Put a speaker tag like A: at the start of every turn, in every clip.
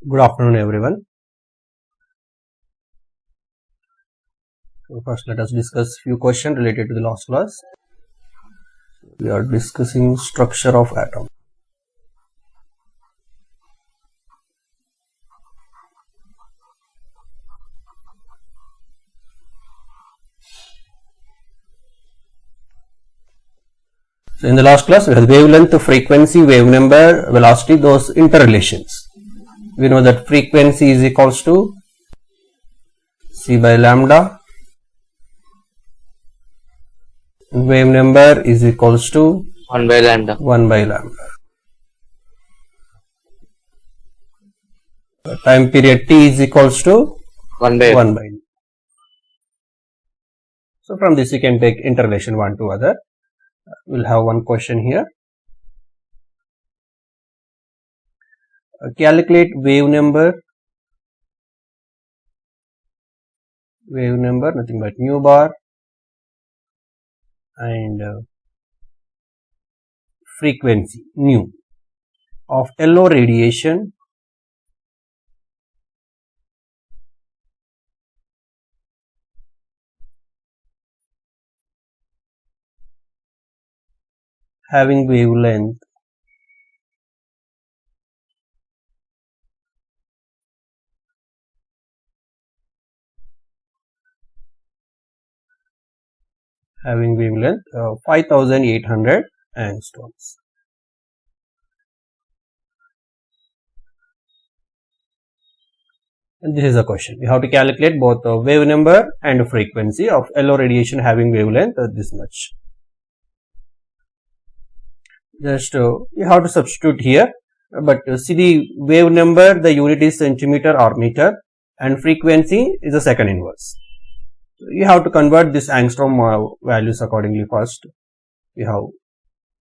A: Good afternoon, everyone. So first, let us discuss few questions related to the last class. We are discussing structure of atom. So in the last class, we had wavelength, frequency, wave number, velocity, those interrelations. We know that frequency is equals to c by lambda, and wave number is equals to
B: 1 by lambda.
A: 1 by lambda. Time period t is equals to
B: 1 by
A: 1 by. So from this you can take interrelation one to other. We'll have one question here. Calculate wave number, nothing but mu bar, and frequency nu of LO radiation having wavelength having wavelength 5800 angstroms. And this is a question. We have to calculate both the wave number and frequency of LO radiation having wavelength this much. Just you have to substitute here, but see the wave number, the unit is centimeter or meter, and frequency is the second inverse. So you have to convert this angstrom values accordingly first. We have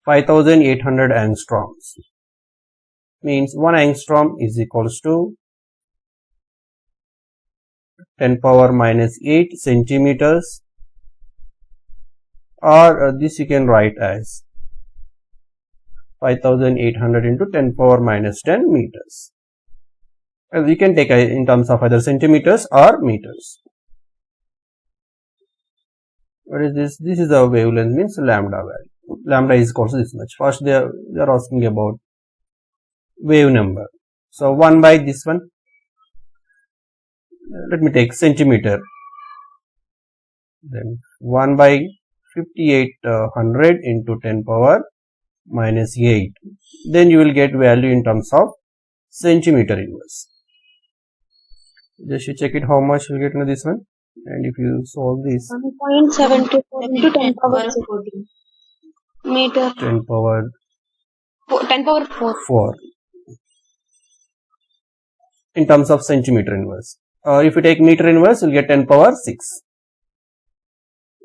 A: 5800 angstroms, means 1 angstrom is equals to 10 power minus 8 centimeters, or this you can write as 5800 into 10 power minus 10 meters. And we can take in terms of either centimeters or meters. What is this? This is the wavelength, means lambda value. Lambda is equals to this much. First they are asking about wave number. So 1 by this one. Let me take centimeter. Then 1 by 5800 into 10 power minus 8. Then you will get value in terms of centimeter inverse. Just you check it how much you will get into this one. And if you solve this,
C: 1.74 into 10 power 14 meter.
A: 10 power 4 in terms of centimeter inverse. If you take meter inverse, you will get 10 power 6.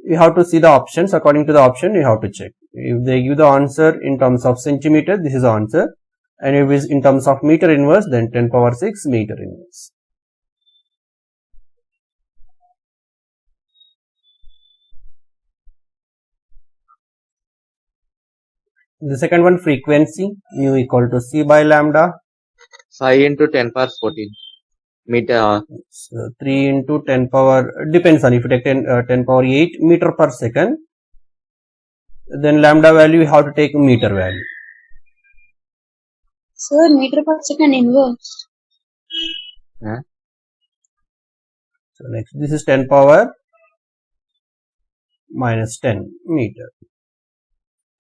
A: You have to see the options. According to the option, you have to check. If they give the answer in terms of centimeter, this is the answer. And if it is in terms of meter inverse, then 10 power 6 meter inverse. The second one, frequency, mu equal to c by lambda.
B: 5 into 10 power 14 meter.
A: 3 into 10 power, depends on if you take 10 power 8 meter per second. Then lambda value you have to take meter value.
C: Sir, meter per second inverse.
A: So next, this is 10 power minus 10 meter.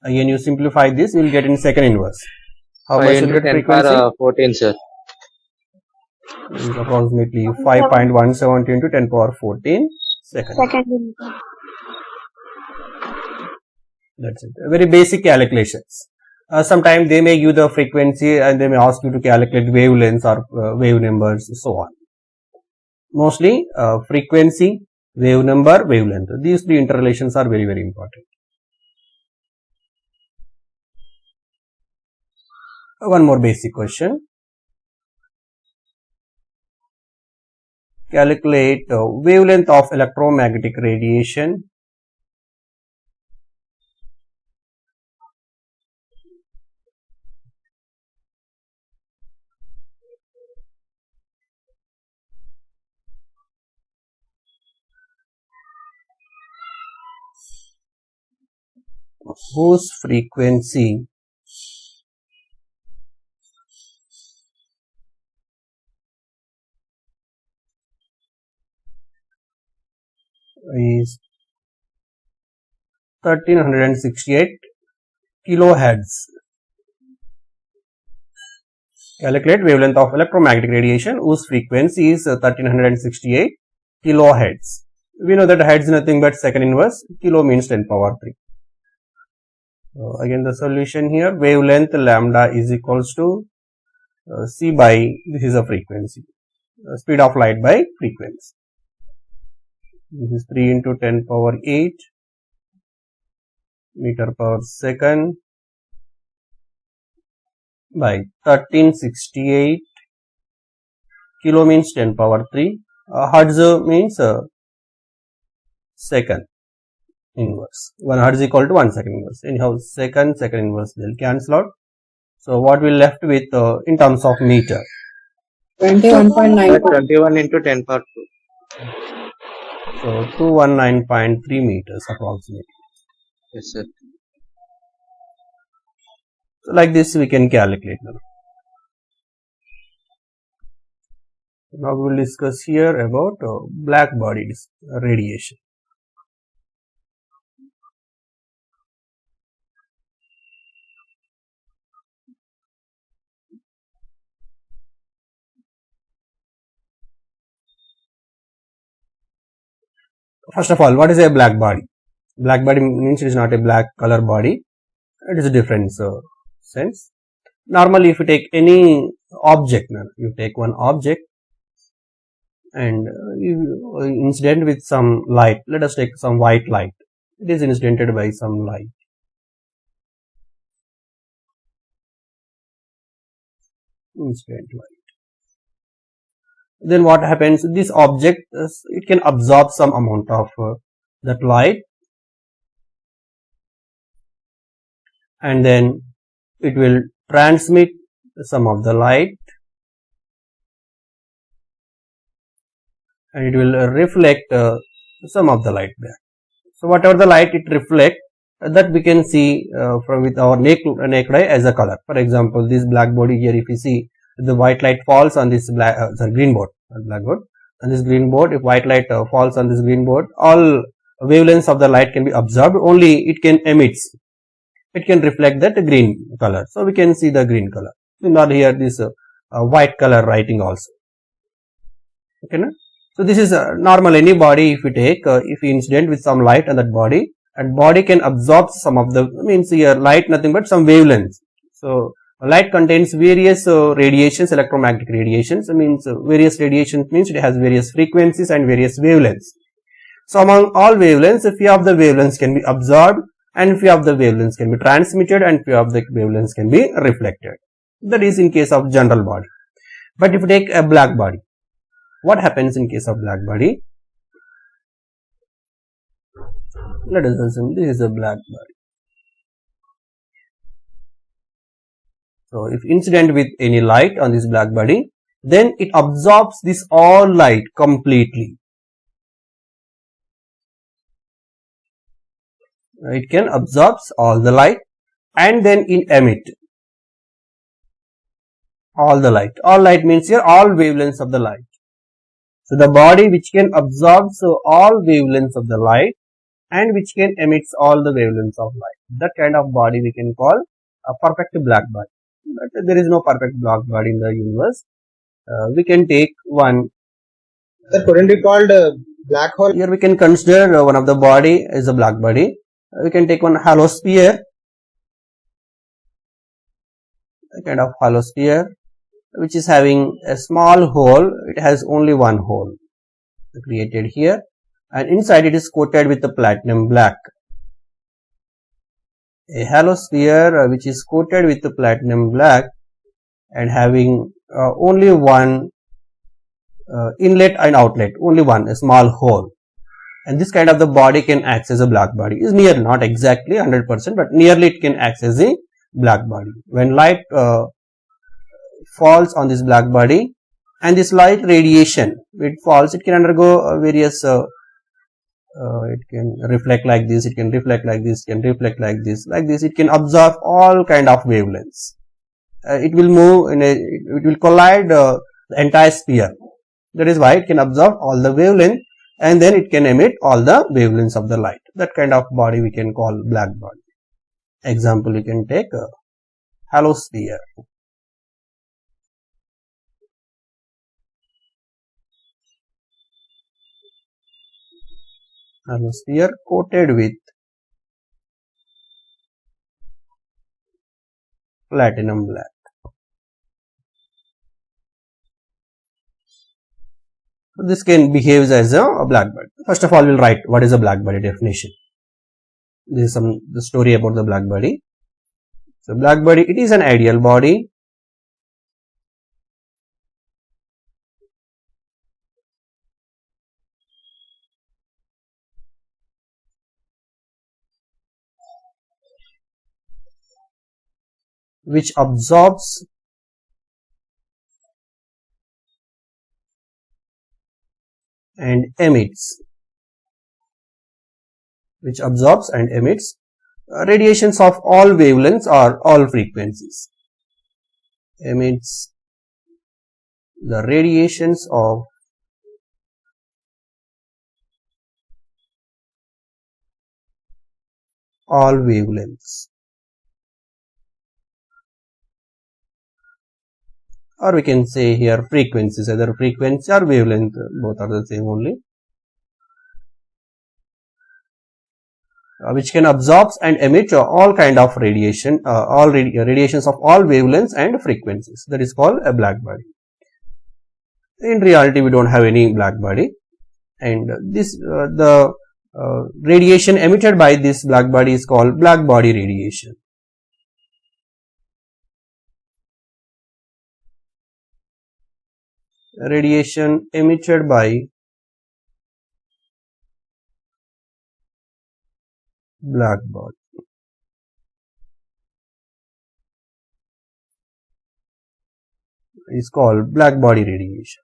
A: Again, you simplify this, you will get in second inverse. How
B: 5
A: much you
B: into
A: will get
B: 10
A: frequency?
B: power 14, sir.
A: Is approximately 5.170 into 10 power 14 seconds.
C: Second inverse.
A: That's it. Very basic calculations. Sometimes they may give the frequency and they may ask you to calculate wavelengths or wave numbers, so on. Mostly frequency, wave number, wavelength. These three interrelations are very, very important. One more basic question. Calculate wavelength of electromagnetic radiation whose frequency is 1368 kilohertz. Calculate wavelength of electromagnetic radiation whose frequency is 1368 kilohertz. We know that hertz is nothing but second inverse, kilo means 10 power 3. So again the solution here, wavelength lambda is equals to c by, this is a frequency, speed of light by frequency. This is 3 into 10 power 8 meter per second by 1368, kilo means 10 power 3, hertz means second inverse. 1 hertz is equal to 1 second inverse. Anyhow, second inverse they'll cancel out. So what we left with in terms of meter?
C: 21.9.
B: 21 into 10 power 2.
A: So 219.3 meters approximately.
B: Yes, sir.
A: So like this we can calculate now. Now we will discuss here about black body radiation. First of all, what is a black body? Black body means it is not a black color body. It is a different sense. Normally, if you take any object, you take one object and you incident with some light. Let us take some white light. It is incidented by some light. Incident light. Then what happens? This object, it can absorb some amount of that light, and then it will transmit some of the light, and it will reflect some of the light back. So whatever the light it reflects, that we can see from with our naked eye as a color. For example, this black body here, if you see the white light falls on this green board, blackboard, and this green board, if white light falls on this green board, all wavelengths of the light can be absorbed, only it can emit, it can reflect that green color. So we can see the green color. Not here this white color writing also. Okay, na? So this is normal. Any body, if you take, if you incident with some light on that body, and body can absorb some of the, means here light nothing but some wavelengths. So light contains various radiations, electromagnetic radiations. Means various radiations means it has various frequencies and various wavelengths. So among all wavelengths, a few of the wavelengths can be absorbed, and few of the wavelengths can be transmitted, and few of the wavelengths can be reflected. That is in case of general body. But if you take a black body, what happens in case of black body? Let us assume this is a black body. So if incident with any light on this black body, then it absorbs this all light completely. It can absorb all the light and then emit all the light. All light means here all wavelengths of the light. So the body which can absorb all wavelengths of the light and which can emit all the wavelengths of light. That kind of body we can call a perfect black body. But there is no perfect black body in the universe. We can take one.
D: That couldn't be called a black hole.
A: Here we can consider one of the body as a black body. We can take one hollow sphere, a kind of hollow sphere, which is having a small hole. It has only one hole created here, and inside it is coated with the platinum black. A hollow sphere which is coated with the platinum black and having only one inlet and outlet, only one, a small hole. And this kind of the body can act as a black body. Is near, not exactly 100%, but nearly it can act as a black body. When light falls on this black body, and this light radiation, it falls, it can undergo various it can reflect like this, it can reflect like this, it can reflect like this, it can absorb all kind of wavelengths. It will move it will collide the entire sphere. That is why it can absorb all the wavelength and then it can emit all the wavelengths of the light. That kind of body we can call black body. Example, you can take a halo sphere. Halo sphere coated with platinum black. So this can behave as a black body. First of all, we'll write what is a black body definition. This is the story about the black body. So black body, it is an ideal body which absorbs and emits radiations of all wavelengths or all frequencies. Emits the radiations of all wavelengths, or we can say here frequencies, either frequency or wavelength, both are the same only, which can absorb and emit all kind of radiation, radiations of all wavelengths and frequencies. That is called a black body. In reality, we don't have any black body, and this the radiation emitted by this black body is called black body radiation. Radiation emitted by black body is called black body radiation.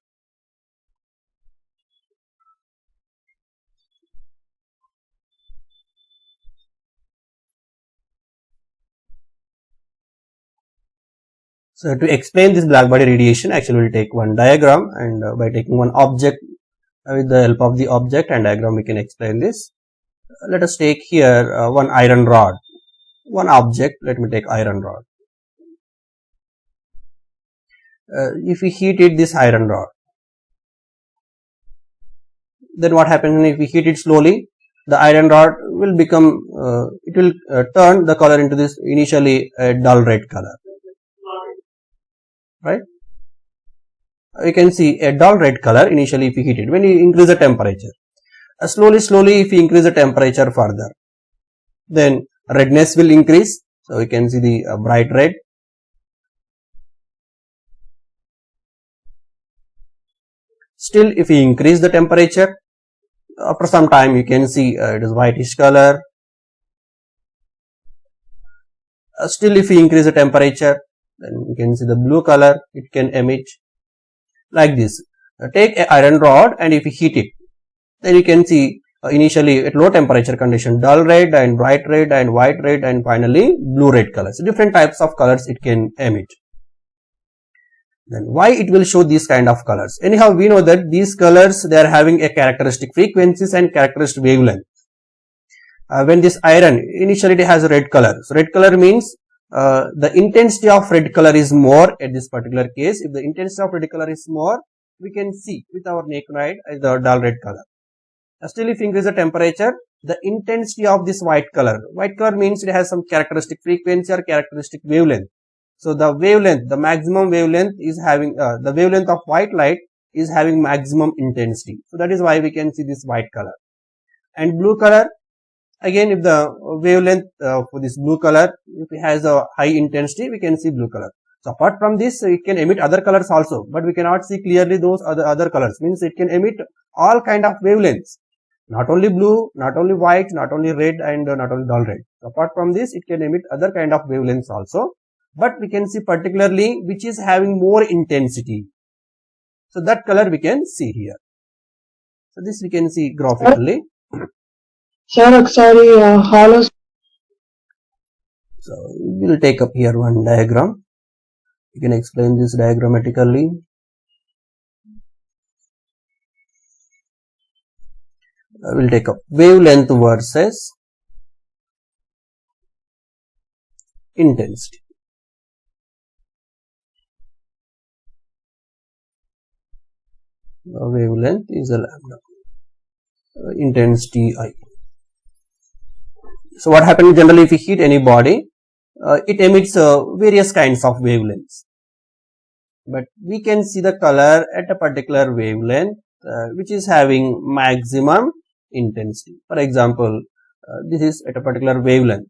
A: So to explain this black body radiation, actually we'll take one diagram, and by taking one object, with the help of the object and diagram we can explain this. Let us take here one iron rod, one object. Let me take iron rod. If we heat it, this iron rod, then what happens if we heat it slowly? The iron rod will become, it will turn the color into this initially a dull red color, right? You can see a dull red color initially if you heat it. When you increase the temperature, slowly if you increase the temperature further, then redness will increase. So you can see the bright red. Still, if you increase the temperature, after some time you can see it is whitish color. Still, if you increase the temperature, then you can see the blue color it can emit, like this. Take an iron rod and if you heat it, then you can see initially at low temperature condition dull red and bright red and white red and finally blue red colors. Different types of colors it can emit. Then why it will show these kind of colors? Anyhow, we know that these colors, they are having a characteristic frequencies and characteristic wavelength. When this iron initially it has a red color, so red color means the intensity of red color is more at this particular case. If the intensity of red color is more, we can see with our naked eye as the dull red color. Still, if you increase the temperature, the intensity of this white color means it has some characteristic frequency or characteristic wavelength. So the wavelength, the maximum wavelength is having, the wavelength of white light is having maximum intensity. So that is why we can see this white color. And blue color, again, if the wavelength for this blue color, if it has a high intensity, we can see blue color. So apart from this, it can emit other colors also, but we cannot see clearly those other colors. Means it can emit all kind of wavelengths. Not only blue, not only white, not only red and not only dull red. So apart from this, it can emit other kind of wavelengths also. But we can see particularly which is having more intensity. So that color we can see here. So this we can see graphically.
C: Sir ఒకసారి hollow
A: So we will take up here one diagram. You can explain this diagrammatically. I will take up wavelength versus intensity. Wavelength is a lambda, intensity I. So what happens generally if we heat any body, it emits various kinds of wavelengths, but we can see the color at a particular wavelength which is having maximum intensity. For example, this is at a particular wavelength,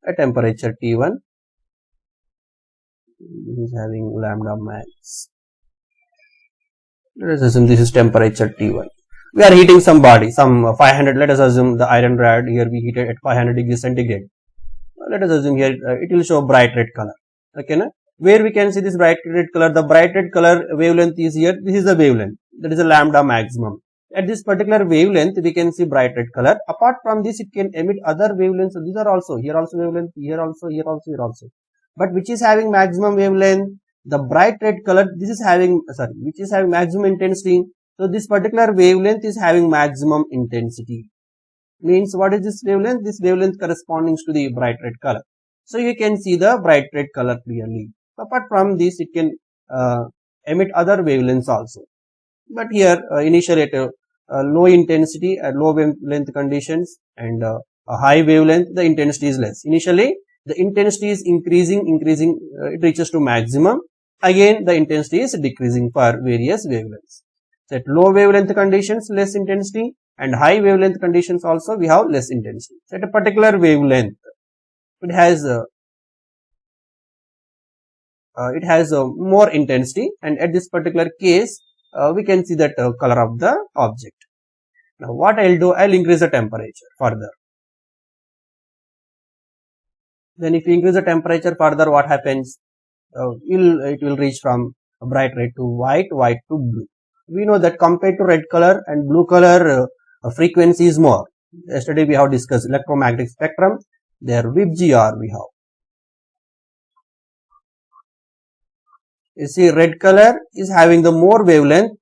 A: at temperature T1, this is having lambda max. Let us assume this is temperature T1. We are heating some body, some 500, let us assume the iron rod here we heated at 500 degrees centigrade. Let us assume here it will show bright red color. Okay, na? Where we can see this bright red color, the bright red color wavelength is here, this is the wavelength, that is a lambda maximum. At this particular wavelength we can see bright red color. Apart from this, it can emit other wavelengths. So these are also, here also wavelength, here also, here also, here also. But which is having maximum wavelength? The bright red color, this is having, which is having maximum intensity. So this particular wavelength is having maximum intensity. Means what is this wavelength? This wavelength corresponding to the bright red color. So you can see the bright red color clearly. Apart from this, it can emit other wavelengths also. But here initially at low intensity, at low wavelength conditions and a high wavelength, the intensity is less. Initially the intensity is increasing, it reaches to maximum. Again the intensity is decreasing for various wavelengths. So at low wavelength conditions, less intensity, and high wavelength conditions also we have less intensity. So at a particular wavelength, it has more intensity, and at this particular case we can see that color of the object. Now what I'll do, I'll increase the temperature further. Then if you increase the temperature further, what happens? It will reach from bright red to white, white to blue. We know that compared to red color and blue color, frequency is more. Yesterday we have discussed electromagnetic spectrum. There WIPGR we have. You see, red color is having the more wavelength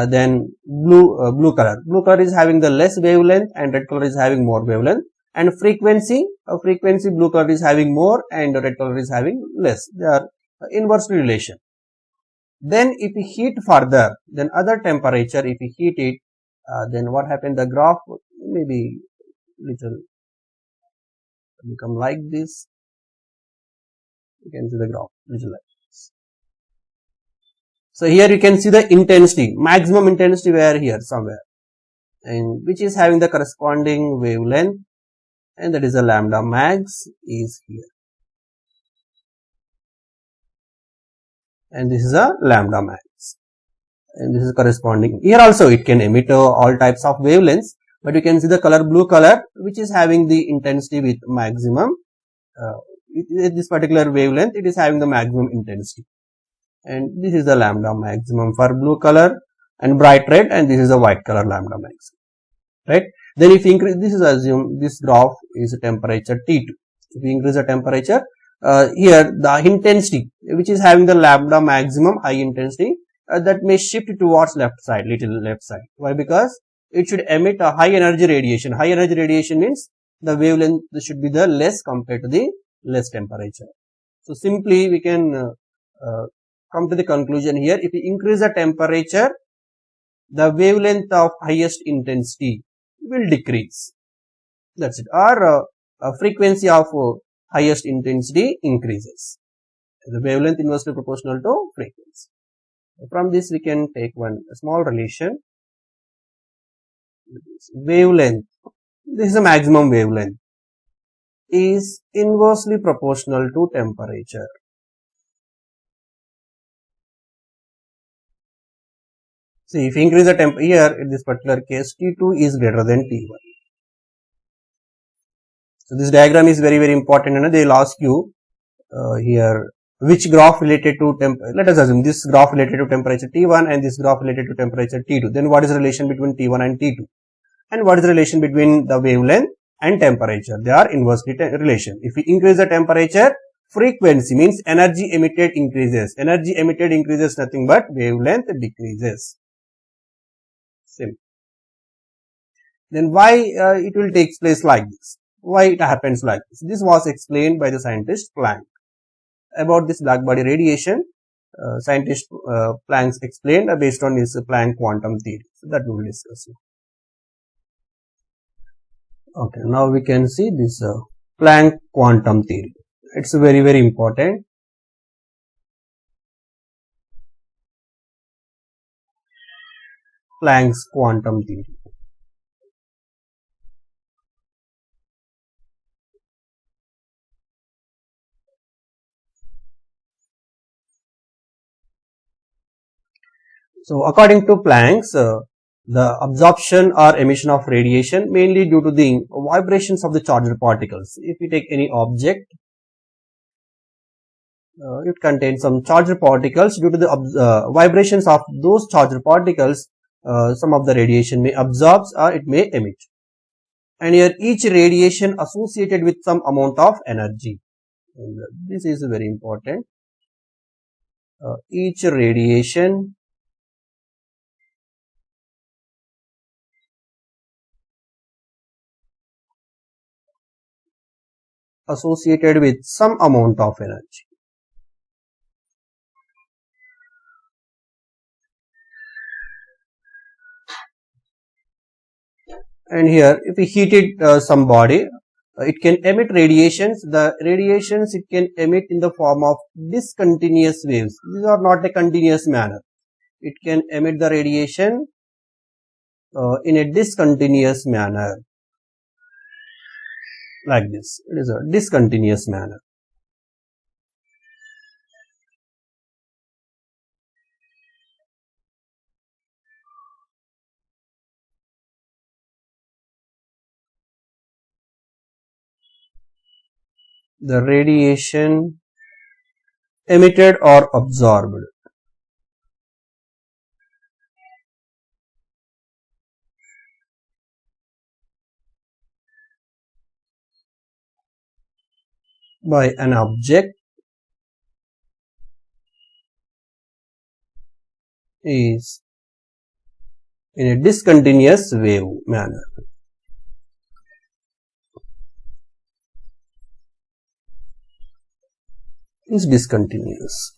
A: than blue color. Blue color is having the less wavelength and red color is having more wavelength. And frequency blue color is having more and red color is having less. They are inversely relation. Then if we heat further, then other temperature, if we heat it, then what happened? The graph maybe little become like this. You can see the graph little like this. So here you can see the intensity, maximum intensity where here somewhere, and which is having the corresponding wavelength, and that is a lambda max is here. And this is a lambda max, and this is corresponding. Here also it can emit all types of wavelengths, but you can see the color blue color, which is having the intensity with maximum. This particular wavelength, it is having the maximum intensity, and this is the lambda maximum for blue color and bright red, and this is a white color lambda maximum, right? Then if you increase, this is assume this graph is temperature T2. If we increase the temperature, here the intensity, which is having the lambda maximum high intensity, that may shift towards left side, little left side. Why? Because it should emit a high energy radiation. High energy radiation means the wavelength should be the less compared to the less temperature. So simply we can come to the conclusion here. If we increase the temperature, the wavelength of highest intensity will decrease. That's it. Or frequency of highest intensity increases. The wavelength inversely proportional to frequency. From this we can take one small relation. Wavelength, this is the maximum wavelength, is inversely proportional to temperature. See, if you increase the temp here, in this particular case, T2 is greater than T1. So this diagram is very, very important, and they will ask you here which graph related to let us assume this graph related to temperature T1 and this graph related to temperature T2. Then what is the relation between T1 and T2? And what is the relation between the wavelength and temperature? They are inversely relation. If we increase the temperature, frequency means energy emitted increases. Energy emitted increases nothing but wavelength decreases. Simple. Then why it will take place like this? Why it happens like this? This was explained by the scientist Planck. About this blackbody radiation, scientist Planck explained based on his Planck quantum theory. So that we will discuss. Okay, now we can see this Planck quantum theory. It's very, very important. Planck's quantum theory. So, according to Planck's, the absorption or emission of radiation mainly due to the vibrations of the charged particles. If we take any object, it contains some charged particles. Due to the vibrations of those charged particles, some of the radiation may absorb or it may emit. And here each radiation associated with some amount of energy. And this is very important. Each radiation associated with some amount of energy. And here if we heated some body, it can emit radiations. The radiations it can emit in the form of discontinuous waves. These are not a continuous manner. It can emit the radiation in a discontinuous manner. Like this, it is a discontinuous manner. The radiation emitted or absorbed by an object is in a discontinuous wave manner. Is discontinuous.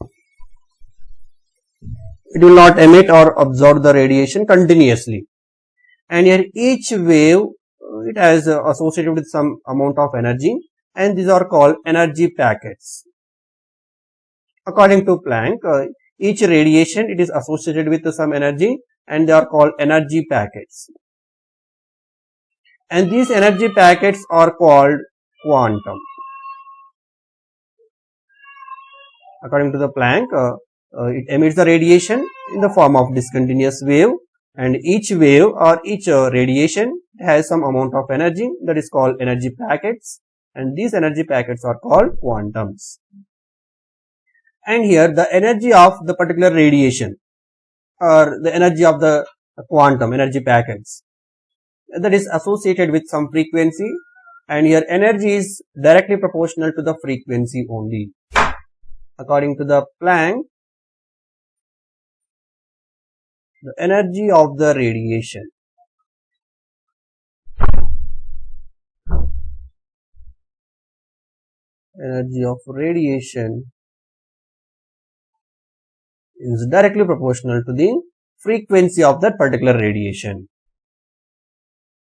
A: It will not emit or absorb the radiation continuously. And here each wave it has associated with some amount of energy, and these are called energy packets. According to Planck, each radiation it is associated with some energy and they are called energy packets. And these energy packets are called quantum. According to the Planck, it emits the radiation in the form of discontinuous wave, and each wave or each radiation has some amount of energy that is called energy packets, and these energy packets are called quantums. And here the energy of the particular radiation or the energy of the quantum energy packets that is associated with some frequency, and here energy is directly proportional to the frequency only. According to the Planck, the energy of the radiation is directly proportional to the frequency of that particular radiation.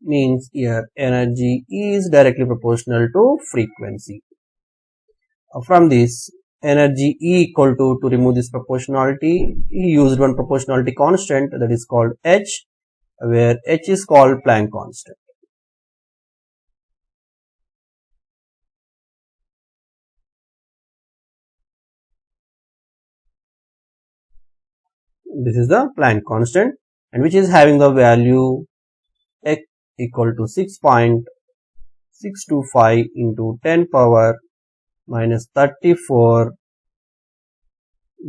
A: Means here energy is directly proportional to frequency. From this, energy E equal to remove this proportionality, he used one proportionality constant that is called H, where H is called Planck constant. This is the Planck constant, and which is having the value H equal to 6.625 into 10 power minus 34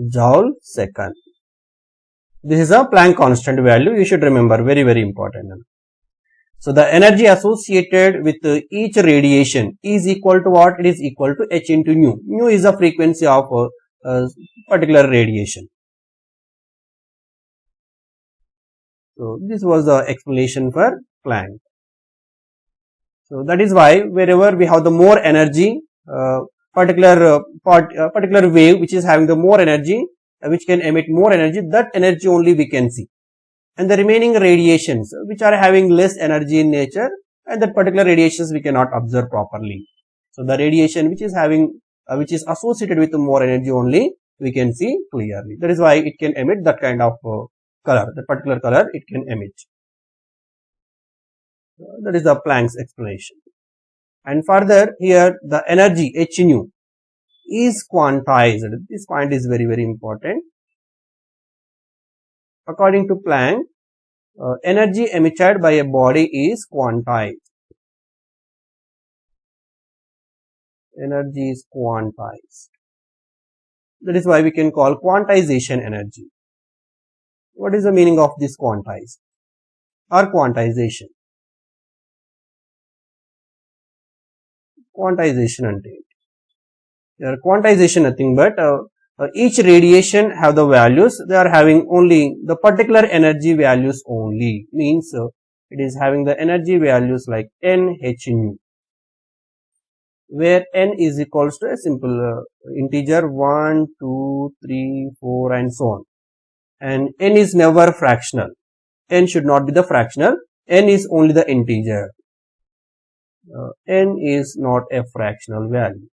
A: joule second. This is a Planck constant value. You should remember, very, very important. So the energy associated with each radiation is equal to what? It is equal to h into nu. Nu is the frequency of a particular radiation. So this was the explanation for Planck. So that is why wherever we have the more energy, particular wave which is having the more energy, which can emit more energy, that energy only we can see. And the remaining radiations which are having less energy in nature, and that particular radiations we cannot observe properly. So the radiation which is having, which is associated with more energy only we can see clearly. That is why it can emit that kind of color, the particular color it can emit. That is the Planck's explanation. And further here the energy h nu is quantized. This point is very, very important. According to Planck, energy emitted by a body is quantized. Energy is quantized. That is why we can call quantization energy. What is the meaning of this quantized or quantization? Quantization ante quantization nothing but each radiation have the values, they are having only the particular energy values only, means it is having the energy values like n, h, nu, where n is equals to a simple integer 1, 2, 3, 4 and so on, and n is never fractional. N should not be the fractional, n is only the integer. N is not a fractional value.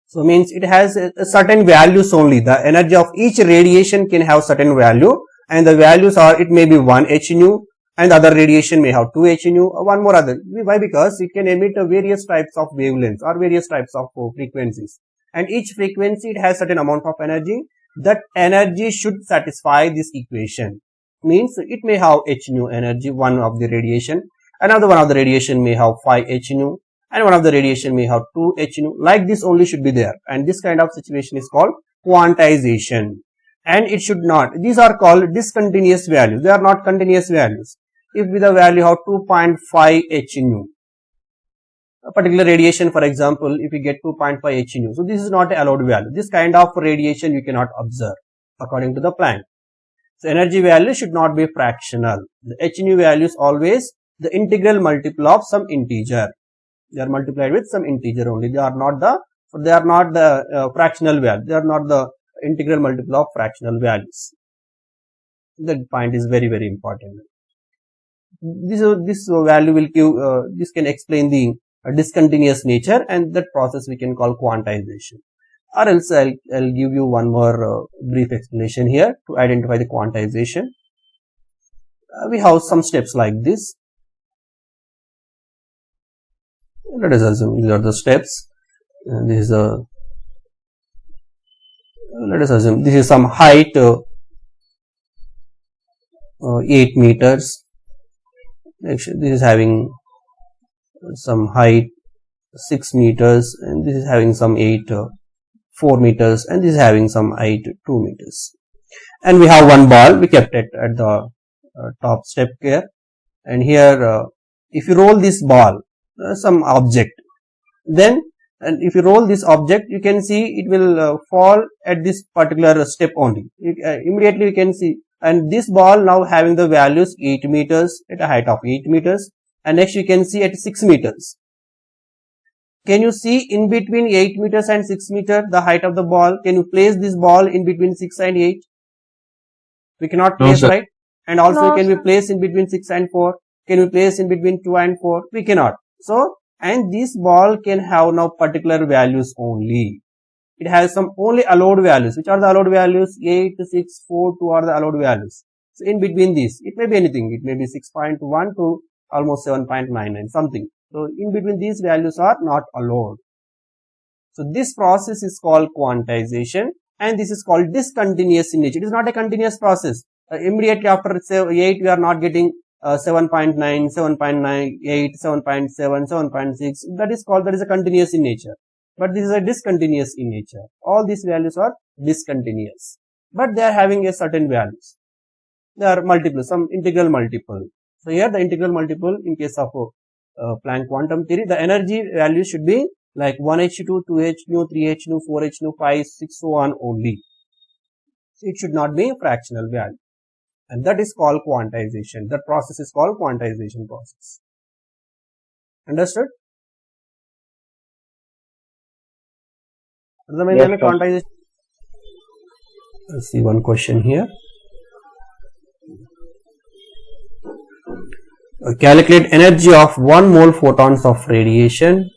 A: So means it has a certain values only. The energy of each radiation can have certain value, and the values are, it may be 1 h nu, and the other radiation may have 2 h nu, or one more other. Why? Because it can emit various types of wavelengths or various types of frequencies, and each frequency it has certain amount of energy. That energy should satisfy this equation. Means it may have h nu energy, one of the radiation, another one of the radiation may have 5 h nu, and one of the radiation may have 2 h nu. Like this only should be there, and this kind of situation is called quantization. And it should not, these are called discontinuous values, they are not continuous values. If with a value of 2.5 h nu, a particular radiation, for example, if you get 2.5 h nu, so this is not an allowed value. This kind of radiation you cannot observe according to the Planck. So energy value should not be fractional. The h nu value is always the integral multiple of some integer. They are multiplied with some integer only. They are not the fractional value. They are not the integral multiple of fractional values. That point is very, very important. This value will give, this can explain the discontinuous nature, and that process we can call quantization. Or else I'll give you one more brief explanation here to identify the quantization. We have some steps like this. Let us assume these are the steps. This is a, let us assume this is some height 8 meters. Actually, this is having some height 6 meters, and this is having some 4 meters, and this is having some height 2 meters. And we have one ball, we kept it at the top step here, and here if you roll this ball, some object, then and if you roll this object, you can see it will fall at this particular step only. Immediately you can see, and this ball now having the values 8 meters at a height of 8 meters, and next you can see at 6 meters. Can you see in between 8 meters and 6 meters the height of the ball? Can you place this ball in between 6 and 8? We cannot place, no, right? And also can we place in between 6 and 4? Can we place in between 2 and 4? We cannot. So, and this ball can have now particular values only. It has some only allowed values. Which are the allowed values? 8, 6, 4, 2 are the allowed values. So, in between these, it may be anything. It may be 6.1 to almost 7.99, something. So, in between these values are not allowed. So, this process is called quantization, and this is called discontinuous in nature. It is not a continuous process. Immediately after say 8, we are not getting 7.9, 7.98, 7.7, 7.6, that is a continuous in nature. But this is a discontinuous in nature. All these values are discontinuous, but they are having a certain values. They are multiple, some integral multiple. So here the integral multiple in case of Planck quantum theory, the energy value should be like 1h2, 2h nu, 3h nu, 4h nu, 5, 6, so on only. So it should not be fractional value. And that is called quantization. That process is called quantization process. Understood?
B: Yes, sir.
A: Quantization. Let's see one question here. Calculate energy of 1 mole photons of radiation.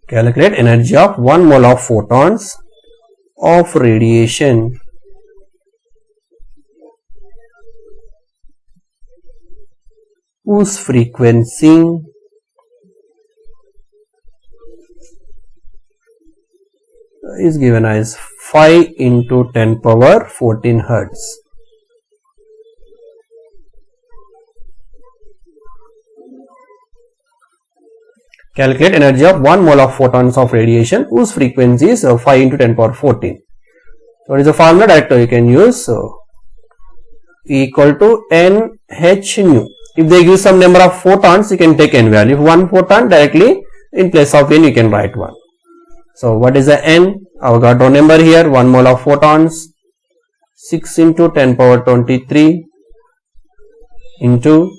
A: Calculate energy of 1 mole of photons of radiation whose frequency is given as 5 into 10 power 14 hertz. Calculate energy of 1 mole of photons of radiation whose frequency is 5 into 10 power 14. So what is the formula? Directly you can use E equal to NH nu. If they give some number of photons, you can take n value. If one photon, directly in place of n you can write 1. So what is the n? Avogadro number here, 1 mole of photons, 6 into 10 power 23 into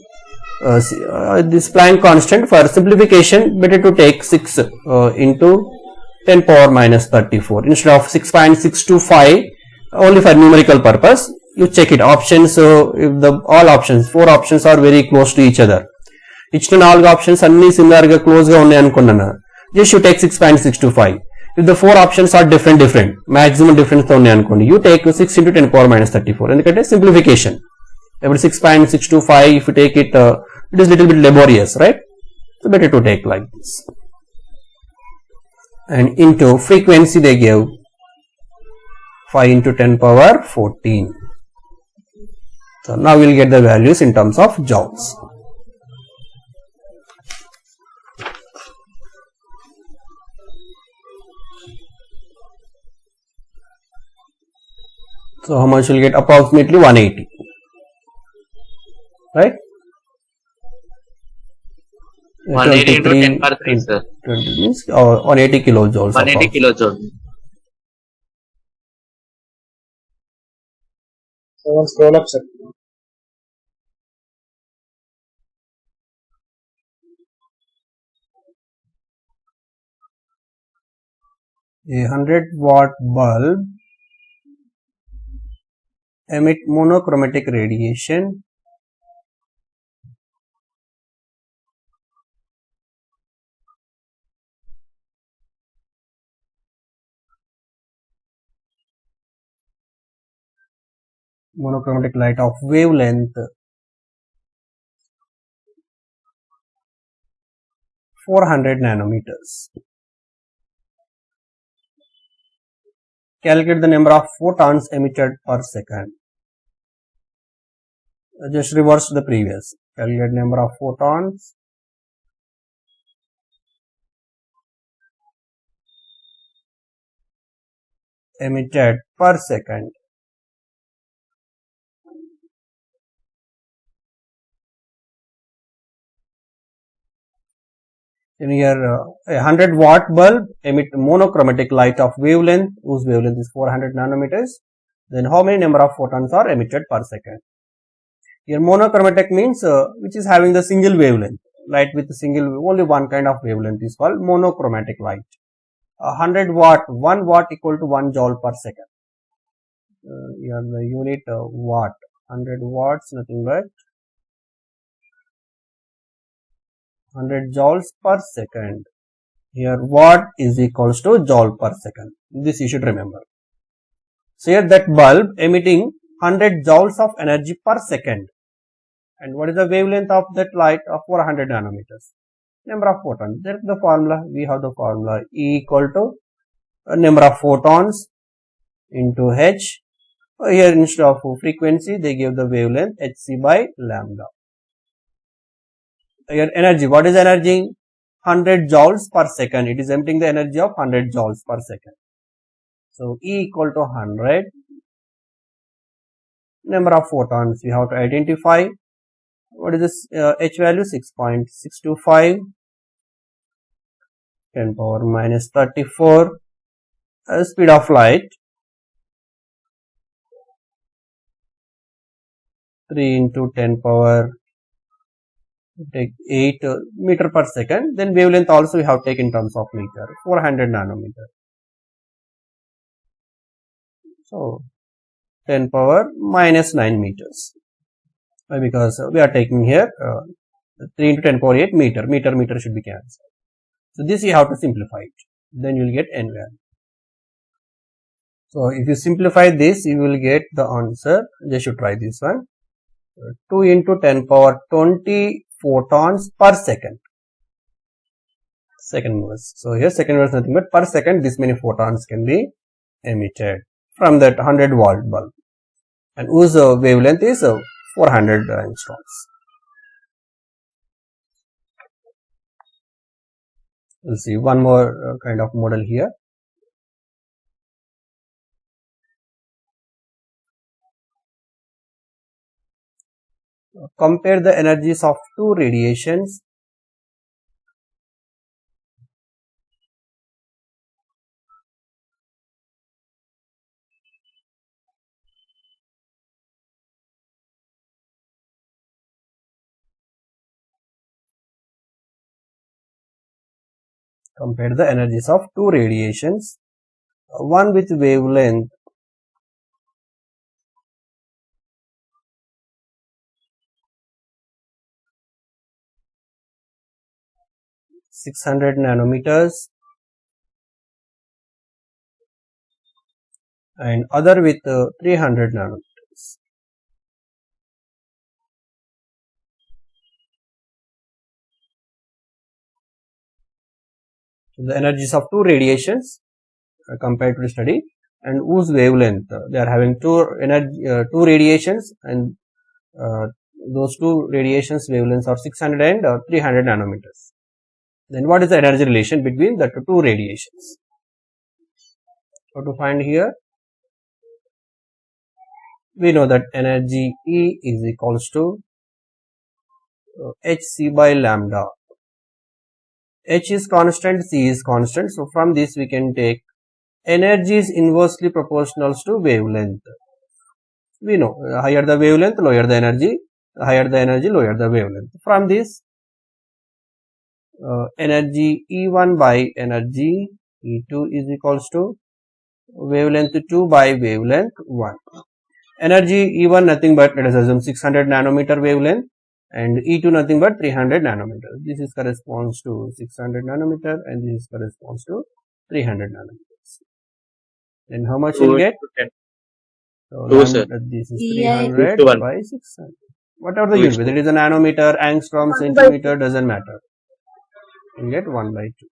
A: this Planck constant. For simplification, better to take 6 into 10 power minus 34 instead of 6.625, only for numerical purpose. You check it options. If the all options 4 options are very close to each other, ఇచ్చిన 4 options అన్ని similar గా close గా ఉన్నాయి అనుకున్నాను, just you take 6.625. if the 4 options are different maximum difference తో ఉన్నాయి అనుకోండి, you take 6 into 10 power minus 34. ఎందుకంటే simplification. Every 6.625, if you take it, it is little bit laborious, right? So better to take like this. And into frequency they gave 5 into 10 power 14. So now we will get the values in terms of joules. So how much will get? Approximately 180. Right?
B: 180 into 10 power 3, sir.
A: 20 means 180 kilojoules.
B: 180 kilojoules.
D: So one scroll up, sir.
A: A 100-watt bulb emit monochromatic radiation monochromatic light of wavelength 400 nanometers. Calculate the number of photons emitted per second. Just reverse the previous. Calculate number of photons emitted per second. In here, a 100-watt bulb emit monochromatic light of wavelength whose wavelength is 400 nanometers. Then how many number of photons are emitted per second? Here monochromatic means which is having the single wavelength. Light with only one kind of wavelength is called monochromatic light. 100 watt, 1 watt equal to 1 joule per second. Here the unit watt, 100 watts, nothing but 100 joules per second. Here watt is equals to joule per second. This you should remember. So here that bulb emitting 100 joules of energy per second. And what is the wavelength of that light? Of 400 nanometers. Number of photons. There's the formula. We have the formula E equal to number of photons into H. Here instead of frequency, they give the wavelength hc by lambda. Here energy. What is energy? 100 joules per second. It is emitting the energy of 100 joules per second. So E equal to 100. Number of photons we have to identify. What is this H value? 6.625. 10 power minus 34. Speed of light 3 into 10 power take 8 meter per second. Then wavelength also we have to take in terms of meter, 400 nanometer. So 10 power minus 9 meters. Why? Because we are taking here 3 into 10 power 8 meter. Meter should be cancelled. So this you have to simplify it. Then you will get n value. So if you simplify this, you will get the answer. Just should try this one. 2 into 10 power 20 photons per second. Second inverse. So here second inverse nothing but per second this many photons can be emitted from that 100 volt bulb, and whose wavelength is 400 angstroms. We'll see one more kind of model here. Compare the energies of two radiations. Compare the energies of two radiations. One with wavelength 600 nanometers and other with 300 nanometers. So the energies of two radiations compared to the study, and whose wavelength they are having two radiations, and those two radiations wavelengths are 600 and 300 nanometers. Then what is the energy relation between the two radiations? So to find here, we know that energy E is equals to hc by lambda. H is constant, C is constant. So from this we can take energy is inversely proportional to wavelength. We know higher the wavelength, lower the energy. Higher the energy, lower the wavelength. From this, energy E1 by energy E2 is equals to wavelength 2 by wavelength 1. Energy E1 nothing but, let us assume 600 nanometer wavelength, and E2 nothing but 300 nanometer. This is corresponds to 600 nanometer and this is corresponds to 300 nanometers. Then how much you get? So this is 300 by 600. Whatever the unit, whether it is a nanometer, angstrom, centimeter, doesn't matter. You get 1 by 2.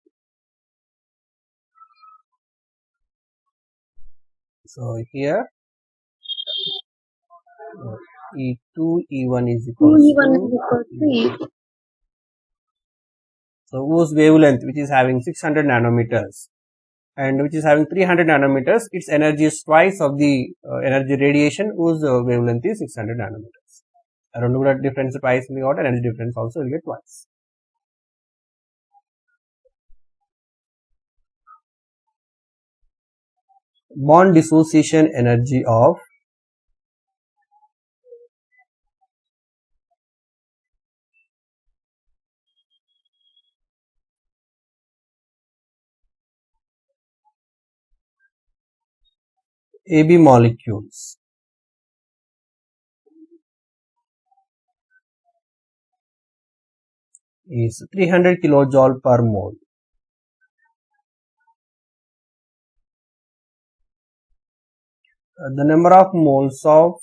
A: So here E2, E1 is equal to E. So whose wavelength, which is having 600 nanometers and which is having 300 nanometers, its energy is twice of the energy radiation whose wavelength is 600 nanometers. I don't know that difference twice we got, energy difference also will get twice. Bond dissociation energy of AB molecules is 300 kilojoule per mole. The number of moles of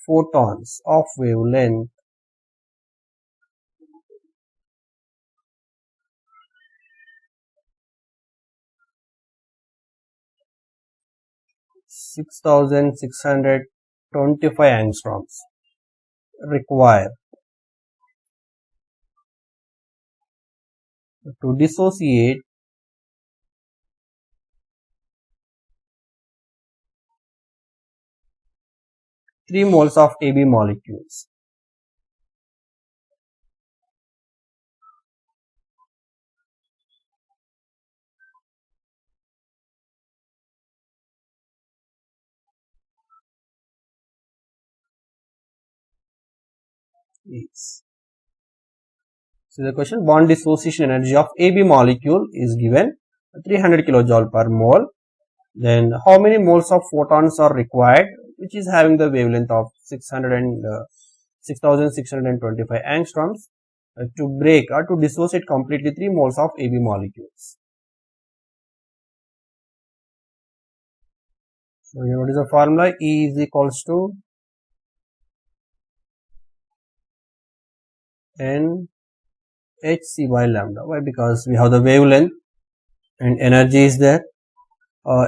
A: photons of wavelength 6625 angstroms require to dissociate 3 moles of AB molecules. Yes. So the question, bond dissociation energy of AB molecule is given 300 kilojoule per mole. Then how many moles of photons are required, which is having the wavelength of 6625 angstroms to break or to dissociate completely 3 moles of AB molecules. So here what is the formula? E is equals to N hc by lambda. Why? Because we have the wavelength and energy is there.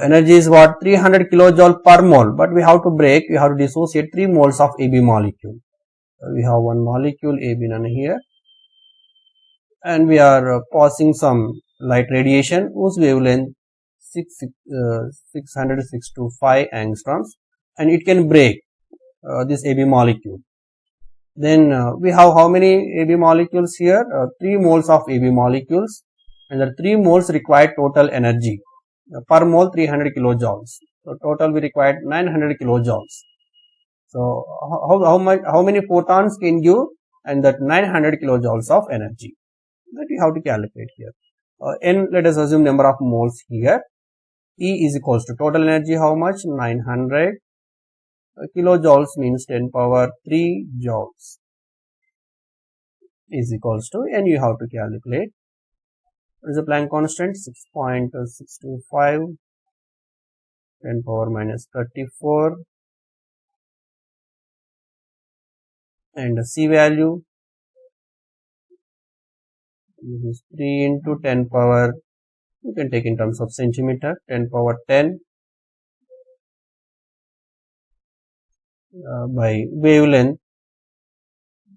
A: Energy is what? 300 kilojoule per mole, but we have to dissociate 3 moles of AB molecule. We have one molecule AB none here, and we are passing some light radiation whose wavelength 665 angstroms, and it can break this AB molecule. Then we have how many AB molecules here? 3 moles of AB molecules, and the 3 moles require total energy per mole 300 kilojoules. So total we required 900 kilojoules. So how many photons can give, and that 900 kilojoules of energy that we have to calculate here. N, let us assume number of moles here. E is equals to total energy, how much? 900 kilojoules means 10 power 3 joules is equals to, and you have to calculate. What is the Planck constant? 6.625 10 power minus 34, and the C value, this is 3 into 10 power, you can take in terms of centimeter, 10 power 10 by wavelength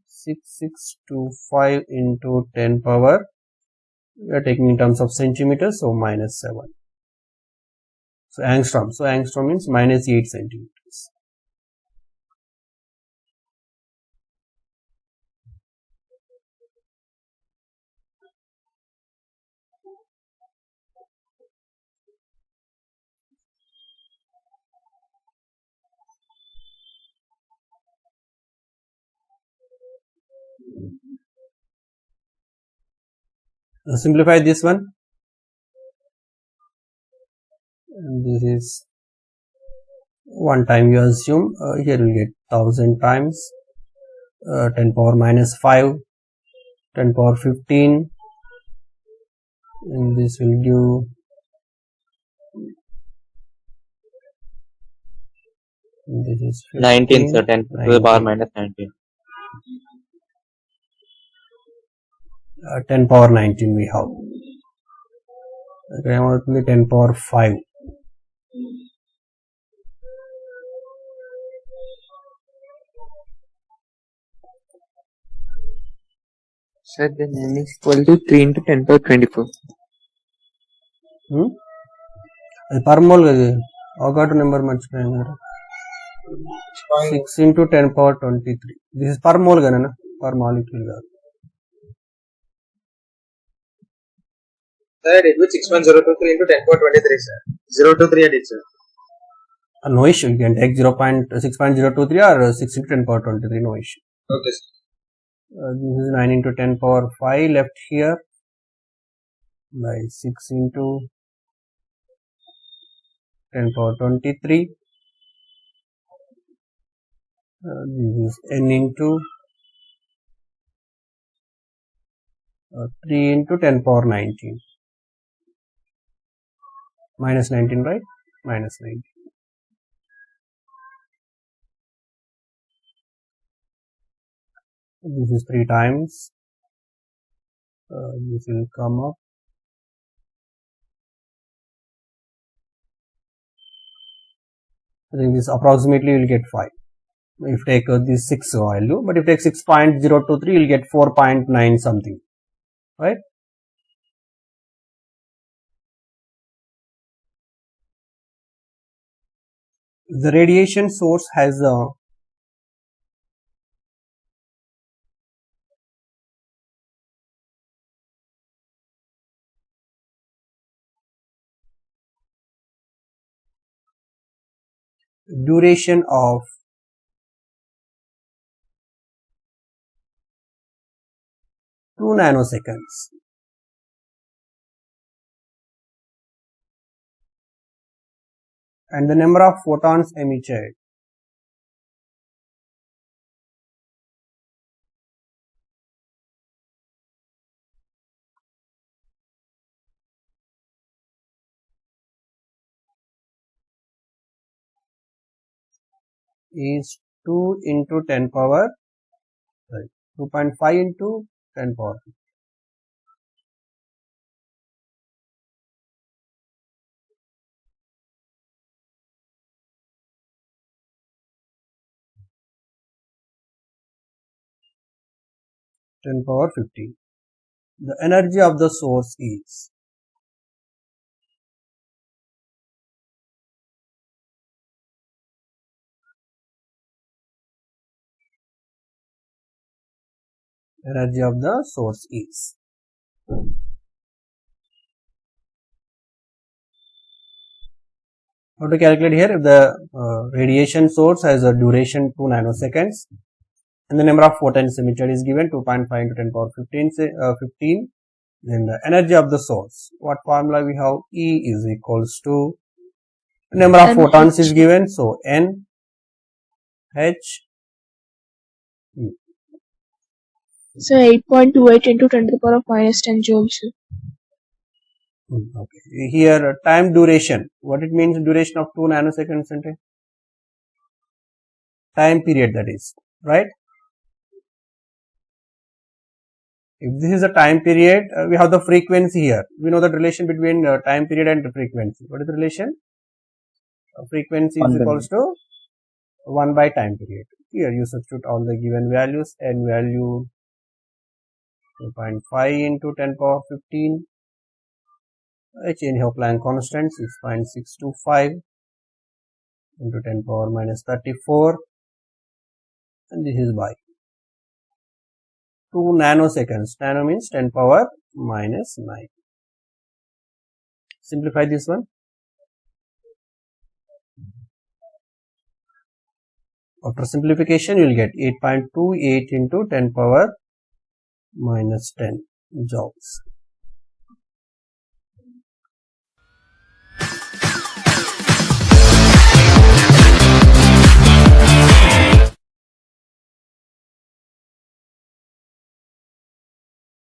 A: 6625 into 10 power, we are taking in terms of centimeters, so minus 7. So angstrom. So angstrom means minus 8 centimeters. Now simplify this one, and this is one time you assume, here we get 1000 times 10 power minus 5, 10 power 15, and this will give this is
B: 19, so 10 to the power
A: 19.
B: minus 19.
A: 10 power 19 we have. Okay, 10 power 5.
E: Sir, then n is equal to 3 into 10 power 24.
A: అది per mole కదా, అవగాటు number మర్చిపోయాను కదా. 6 into 10 power 23. This is per mole కదా, per molecule కాదు.
D: Sir, it will 6.023 into 10 power 23, sir. 023 at it, sir.
A: No issue, you can take 6.023 or 6 into 10 power 23, no issue.
D: Okay, sir.
A: This is 9 into 10 power 5 left here by 6 into 10 power 23. This is n into 3 into 10 power 19. Minus 19, right? Minus 19. This is 3 times. This will come up. I think this approximately will get 5. If take this 6 value, but if take 6.023, you'll get 4.9 something, right? The radiation source has a duration of 2 nanoseconds. And the number of photons emitted is 2 into 10 power, 2.5 into 10 power. Ten power 15. The energy of the source is how to calculate here? If the radiation source has a duration 2 nanoseconds and the number of photons emitted is given 2.5 into 10 power 15, then the energy of the source, what formula we have? E is equals to number of photons is given, so N H.
C: So 8.28 into 10 to the power of minus 10 joules.
A: Okay. Here time duration. What it means? Duration of 2 nanoseconds. Time period, that is, right? If this is a time period, we have the frequency here. We know the relation between time period and the frequency. What is the relation? Frequency is equals to 1 by time period. Here you substitute all the given values. N value 2.5 into 10 power 15. I change here Planck constant 6.625 into 10 power minus 34, and this is by 2 nanoseconds. Nano means 10 power minus 9. Simplify this one. After simplification, you will get 8.28 into 10 power minus 10 joules.